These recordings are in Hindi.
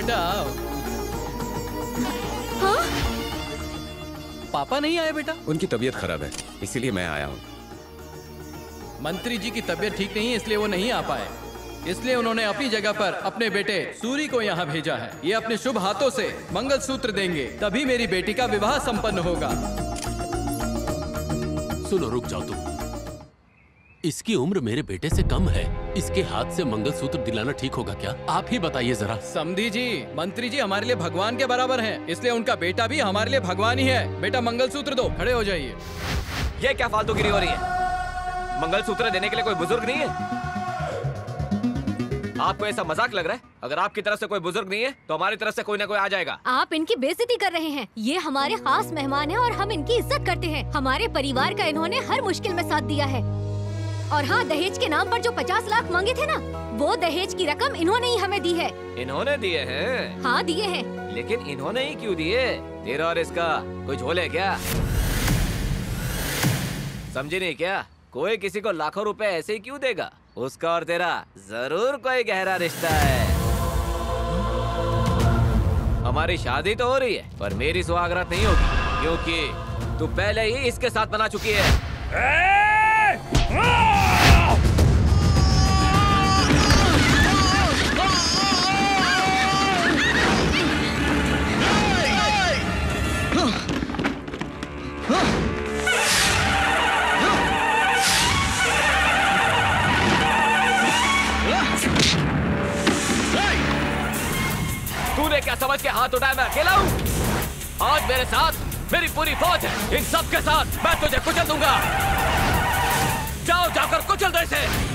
बेटा आओ। हाँ? पापा नहीं आए बेटा? उनकी तबीयत खराब है, इसीलिए मैं आया हूँ। मंत्री जी की तबीयत ठीक नहीं है, इसलिए वो नहीं आ पाए। इसलिए उन्होंने अपनी जगह पर अपने बेटे सूरी को यहाँ भेजा है। ये अपने शुभ हाथों से मंगलसूत्र देंगे, तभी मेरी बेटी का विवाह संपन्न होगा। सुनो, रुक जाओ तुम। इसकी उम्र मेरे बेटे से कम है, इसके हाथ से मंगलसूत्र दिलाना ठीक होगा क्या? आप ही बताइए जरा। समधी जी, मंत्री जी हमारे लिए भगवान के बराबर हैं, इसलिए उनका बेटा भी हमारे लिए भगवान ही है। बेटा मंगलसूत्र दो, खड़े हो जाइए। ये क्या फालतूगिरी हो रही है? मंगलसूत्र देने के लिए कोई बुजुर्ग नहीं है? आपको ऐसा मजाक लग रहा है? अगर आपकी तरफ से कोई बुजुर्ग नहीं है तो हमारी तरफ से कोई ना कोई आ जाएगा। आप इनकी बेइज्जती कर रहे हैं। ये हमारे खास मेहमान हैं और हम इनकी इज्जत करते हैं। हमारे परिवार का इन्होंने हर मुश्किल में साथ दिया है। और हाँ, दहेज के नाम पर जो 50 लाख मांगे थे ना, वो दहेज की रकम इन्होंने ही हमें दी है। इन्होंने दिए हैं? हाँ दिए हैं। लेकिन इन्होंने ही क्यों दिए? तेरा और इसका कोई झोल है क्या? समझी नहीं क्या? कोई किसी को लाखों रुपए ऐसे ही क्यों देगा? उसका और तेरा जरूर कोई गहरा रिश्ता है। हमारी शादी तो हो रही है, पर मेरी सुहागरात नहीं होगी, क्योंकि तू पहले ही इसके साथ बना चुकी है। तूने क्या समझ के हाथ उठाया मैं अकेला हूँ? आज मेरे साथ मेरी पूरी फौज है। इन सब के साथ मैं तुझे कुचल दूंगा। जाओ, जाकर कुचल दो इसे।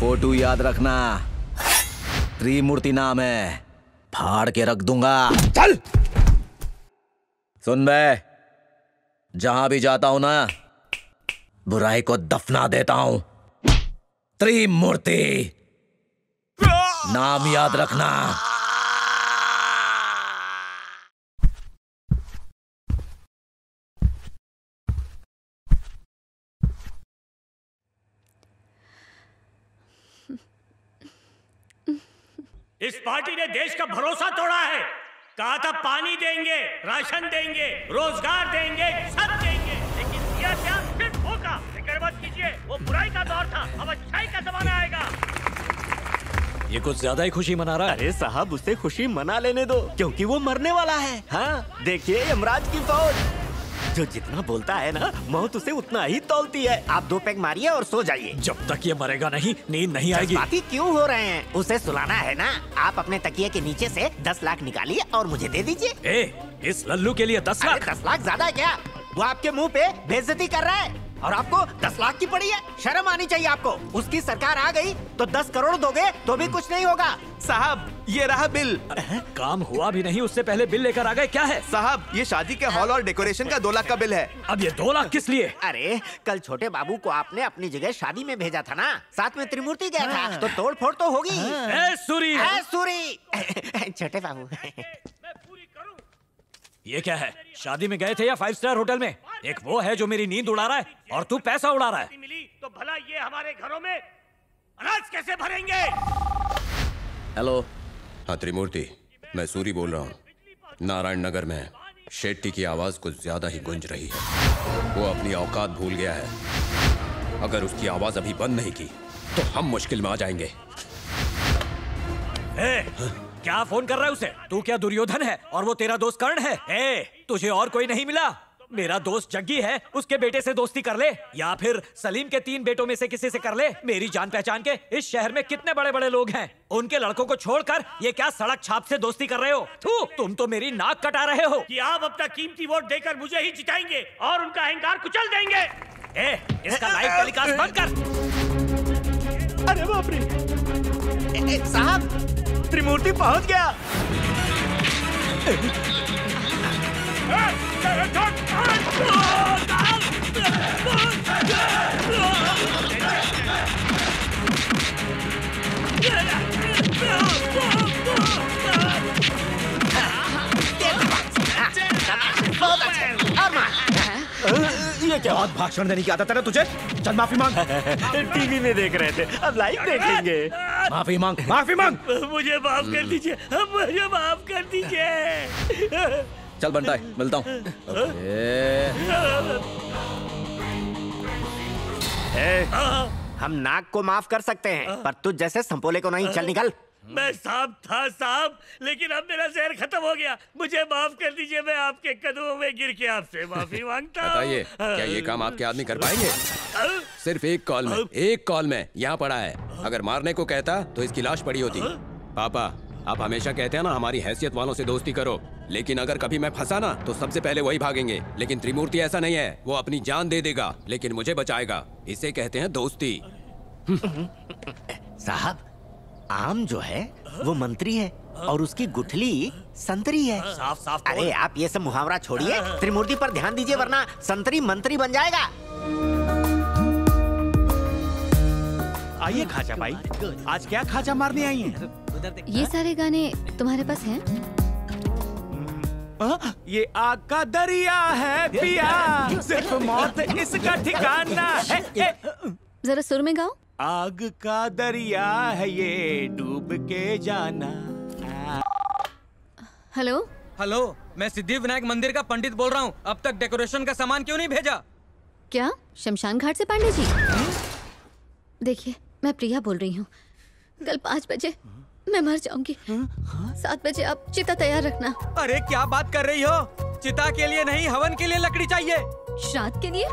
फोटो याद रखना, त्रिमूर्ति नाम है, फाड़ के रख दूंगा। चल। सुन बे, जहां भी जाता हूं ना, बुराई को दफना देता हूं। त्रिमूर्ति नाम याद रखना। इस पार्टी ने देश का भरोसा तोड़ा है। कहा था पानी देंगे, राशन देंगे, रोजगार देंगे, सब देंगे, लेकिन दिया क्या? सिर्फ धोखा। फिक्र मत कीजिए, वो बुराई का दौर था, अब अच्छाई का जमाना आएगा। ये कुछ ज्यादा ही खुशी मना रहा है। अरे साहब, उसे खुशी मना लेने दो, क्योंकि वो मरने वाला है। हाँ, देखिए यमराज की फौज, जो जितना बोलता है ना, मौत उसे उतना ही तौलती है। आप 2 पैग मारिए और सो जाइए। जब तक ये मरेगा नहीं, नींद नहीं आएगी। बाकी क्यों हो रहे हैं? उसे सुलाना है ना। आप अपने तकिए के नीचे से 10 लाख निकालिए और मुझे दे दीजिए। इस लल्लू के लिए 10 लाख? 10 लाख ज्यादा है क्या? वो आपके मुंह पे बेइज्जती कर रहा है और आपको 10 लाख की पड़ी है। शर्म आनी चाहिए आपको। उसकी सरकार आ गई तो 10 करोड़ दोगे तो भी कुछ नहीं होगा। साहब ये रहा बिल। काम हुआ भी नहीं उससे पहले बिल लेकर आ गए। क्या है साहब ये शादी के हॉल और डेकोरेशन का 2 लाख का बिल है। अब ये 2 लाख किस लिए? अरे कल छोटे बाबू को आपने अपनी जगह शादी में भेजा था ना, साथ में त्रिमूर्ति गया था, तो तोड़ फोड़ तो होगी। सूरी सूरी छोटे बाबू ये क्या है? शादी में गए थे या 5 स्टार होटल में? एक वो है जो मेरी नींद उड़ा रहा है और तू पैसा उड़ा रहा है। मिली तो भला ये हमारे घरों में अनाज कैसे भरेंगे? हेलो। हाँ त्रिमूर्ति, मैं सूरी बोल रहा हूँ। नारायण नगर में शेट्टी की आवाज कुछ ज्यादा ही गूंज रही है। वो अपनी औकात भूल गया है। अगर उसकी आवाज अभी बंद नहीं की तो हम मुश्किल में आ जाएंगे। क्या फोन कर रहा है उसे? तू क्या दुर्योधन है और वो तेरा दोस्त कर्ण है? तुझे और कोई नहीं मिला? मेरा दोस्त जग्गी है, उसके बेटे से दोस्ती कर ले या फिर सलीम के 3 बेटों में से किसी से कर ले। मेरी जान पहचान के इस शहर में कितने बड़े बड़े लोग हैं, उनके लड़कों को छोड़कर ये क्या सड़क छाप से दोस्ती कर रहे हो? तुम तो मेरी नाक कटा रहे हो। कि आप अपना कीमती वोट देकर मुझे ही जिताएंगे और उनका अहंकार कुचल देंगे। इसका लाइव टेलीकास्ट बंद कर। अरे बाप रे साहब, त्रिमूर्ति पहुंच गया। ये क्या बात? भाषण देने की आदत है ना तुझे? चल माफी मांग। टीवी में देख रहे थे, अब लाइव देखेंगे। माफी मांग, माफी मांग। मुझे माफ कर दीजिए, मुझे माफ कर दीजिए। चल बनता है, मिलता हूँ। हम नाक को माफ कर सकते हैं पर तुझ जैसे संपोले को नहीं। चल निकल। मैं सांप था साहब, लेकिन अब मेरा जहर खत्म हो गया। मुझे माफ कर दीजिए, मैं आपके कदमों में गिर के आपसे माफी मांगता हूँ। बताइए, क्या ये काम आपके आदमी कर पाएंगे? सिर्फ एक कॉल में यहाँ पड़ा है। अगर मारने को कहता तो इसकी लाश पड़ी होती। पापा, आप हमेशा कहते हैं ना हमारी हैसियत वालों से दोस्ती करो, लेकिन अगर कभी मैं फंसा ना तो सबसे पहले वही भागेंगे। लेकिन त्रिमूर्ति ऐसा नहीं है, वो अपनी जान दे देगा लेकिन मुझे बचाएगा। इसे कहते हैं दोस्ती। साहब, आम जो है वो मंत्री है और उसकी गुठली संतरी है। साफ साफ। अरे आप ये सब मुहावरा छोड़िए, त्रिमूर्ति पर ध्यान दीजिए वरना संतरी मंत्री बन जाएगा। आइए खाचा भाई, आज क्या खाचा मारने आई हैं? ये सारे गाने तुम्हारे पास हैं? ये आग का दरिया है पिया, सिर्फ मौत इसका ठिकाना है। जरा सुर में गाओ। आग का दरिया है ये डूब के जाना। हेलो हेलो, मैं सिद्धि विनायक मंदिर का पंडित बोल रहा हूँ। अब तक डेकोरेशन का सामान क्यों नहीं भेजा? क्या शमशान घाट से पांडे जी? देखिए, मैं प्रिया बोल रही हूँ। कल 5 बजे मैं मर जाऊंगी। 7 बजे आप चिता तैयार रखना। अरे क्या बात कर रही हो? चिता के लिए नहीं, हवन के लिए लकड़ी चाहिए। श्राद्ध के लिए?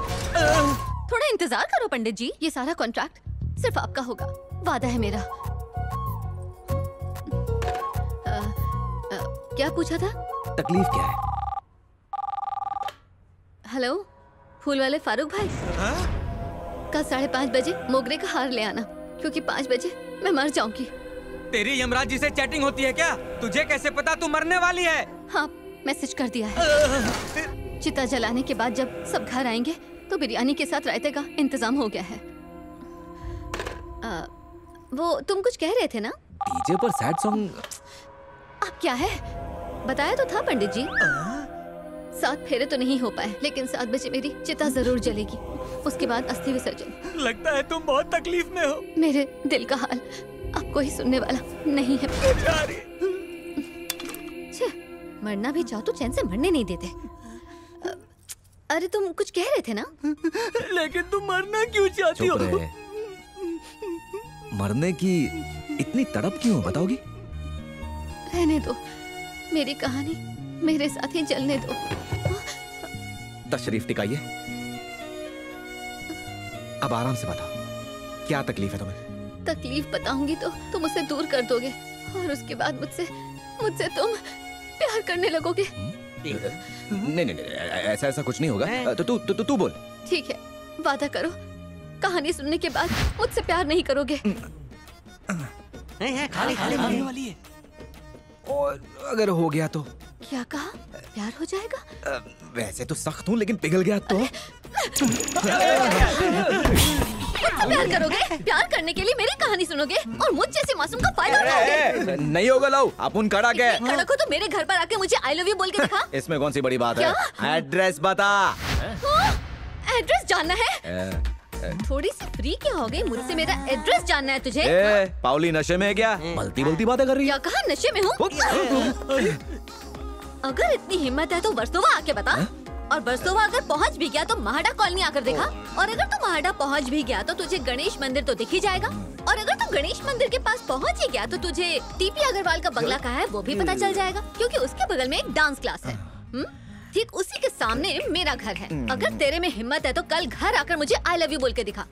थोड़ा इंतजार करो पंडित जी, ये सारा कॉन्ट्रैक्ट सिर्फ आपका होगा, वादा है मेरा। क्या पूछा था? तकलीफ क्या है? हेलो, फूल वाले फारूक भाई। कल 5:30 बजे मोगरे का हार ले आना, क्योंकि 5 बजे मैं मर जाऊंगी। तेरी यमराज जी से चैटिंग होती है क्या? तुझे कैसे पता तू मरने वाली है? हाँ, मैसेज कर दिया है। चिता जलाने के बाद जब सब घर आएंगे तो बिरयानी के साथ रायते का इंतजाम हो गया है। वो तुम कुछ कह रहे थे ना? डीजे पर सैड सॉन्ग। अब क्या है? बताया तो था पंडित जी। 7 फेरे तो नहीं हो पाए, लेकिन 7 बजे मेरी चिता जरूर जलेगी। उसके बाद अस्थि विसर्जन। लगता है तुम बहुत तकलीफ में हो। मेरे दिल का हाल अब कोई सुनने वाला नहीं है। मरना भी चाहो तो चैन से मरने नहीं देते। अरे तुम कुछ कह रहे थे ना? लेकिन तुम मरना क्यों चाहती हो? मरने की इतनी तड़प क्यों, बताओगी? रहने दो, मेरी कहानी मेरे साथ ही चलने दो। तशरीफ टिकाइए। अब आराम से बताओ, क्या तकलीफ है तुम्हें? तकलीफ बताऊंगी तो तुम उसे दूर कर दोगे और उसके बाद मुझसे तुम प्यार करने लगोगे। जाती है। नहीं नहीं नहीं, ऐसा ऐसा कुछ नहीं होगा। तो तू बोल। ठीक है, वादा करो कहानी सुनने के बाद मुझसे प्यार नहीं करोगे। खाली वाली है। और अगर हो गया तो? क्या कहा? प्यार हो जाएगा? वैसे तो सख्त हूँ, लेकिन पिघल गया तो? प्यार करोगे? प्यार करने के लिए मेरी कहानी सुनोगे और मुझ जैसे मासूम का फायदा उठाओगे? नहीं होगा लाओ, अपन कड़क है। कड़क हो तो मेरे घर पर आके मुझे आई लव यू बोल के दिखा। इसमें कौन सी बड़ी बात है? एड्रेस बता। एड्रेस जानना है? थोड़ी सी फ्री क्या हो गई? मुझसे मेरा एड्रेस जानना है तुझे? पाउली नशे में है क्या? मलती बोलती बातें कर रही है। क्या कहा? नशे में हूँ? अगर इतनी हिम्मत है तो वर्सोवा आके बता। और वर्सोवा अगर पहुँच भी गया तो महाडा कॉलोनी आकर देखा। और अगर तू महाडा पहुँच भी गया तो तुझे गणेश मंदिर तो दिख ही जाएगा। और अगर तू गणेश मंदिर के पास पहुँच ही गया तो तुझे टीपी अग्रवाल का बंगला कहाँ है वो भी पता चल जाएगा, क्योंकि उसके बगल में एक डांस क्लास है। ठीक उसी के सामने मेरा घर है। अगर तेरे में हिम्मत है तो कल घर आकर मुझे आई लव यू बोल के दिखा।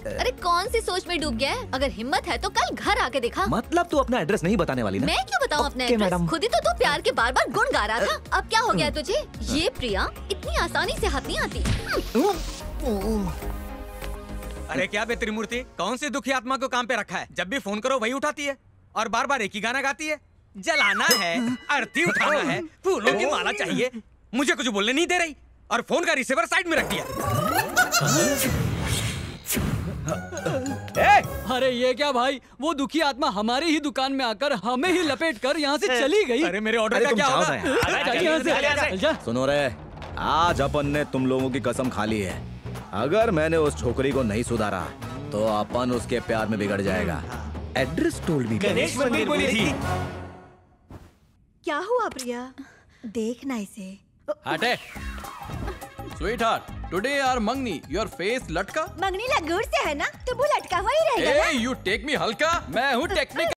अरे कौन सी सोच में डूब गया है? अगर हिम्मत है तो कल घर आके दिखा। मतलब तू अपना एड्रेस नहीं बताने वाली ना? मैं क्यों बताऊं अपना एड्रेस? खुद ही तो तू प्यार के बार बार गुण गा रहा था। अब क्या हो गया तुझे? ये प्रिया इतनी आसानी से हाथ नहीं आती। अरे क्या बे त्रिमूर्ति, कौन सी दुखी आत्मा को काम पे रखा है? जब भी फोन करो वही उठाती है और बार बार एक ही गाना गाती है। जलाना है, आरती उठाना है, फूलों की माला चाहिए, मुझे कुछ बोलने नहीं दे रही और फोन का रिसीवर साइड में रख दिया। अरे ये क्या भाई, वो दुखी आत्मा हमारी ही दुकान में आकर हमें ही लपेट कर यहाँ से चली गई। अरे मेरे ऑर्डर का क्या होगा? सुनो रे, आज अपन ने तुम लोगों की कसम खा ली है। अगर मैंने उस छोकरी को नहीं सुधारा तो अपन उसके प्यार में बिगड़ जाएगा। Address told me. गणेश मंदिर बोली थी। क्या हुआ प्रिया? देखना इसे। हटे। स्वीट हार्ट, टुडे आर मंगनी, योर फेस लटका। मंगनी लगूर से है ना, तो वो लटका हुआ ही रहेगा ना? यू टेक मी हल्का, मैं हूँ टेक्निक।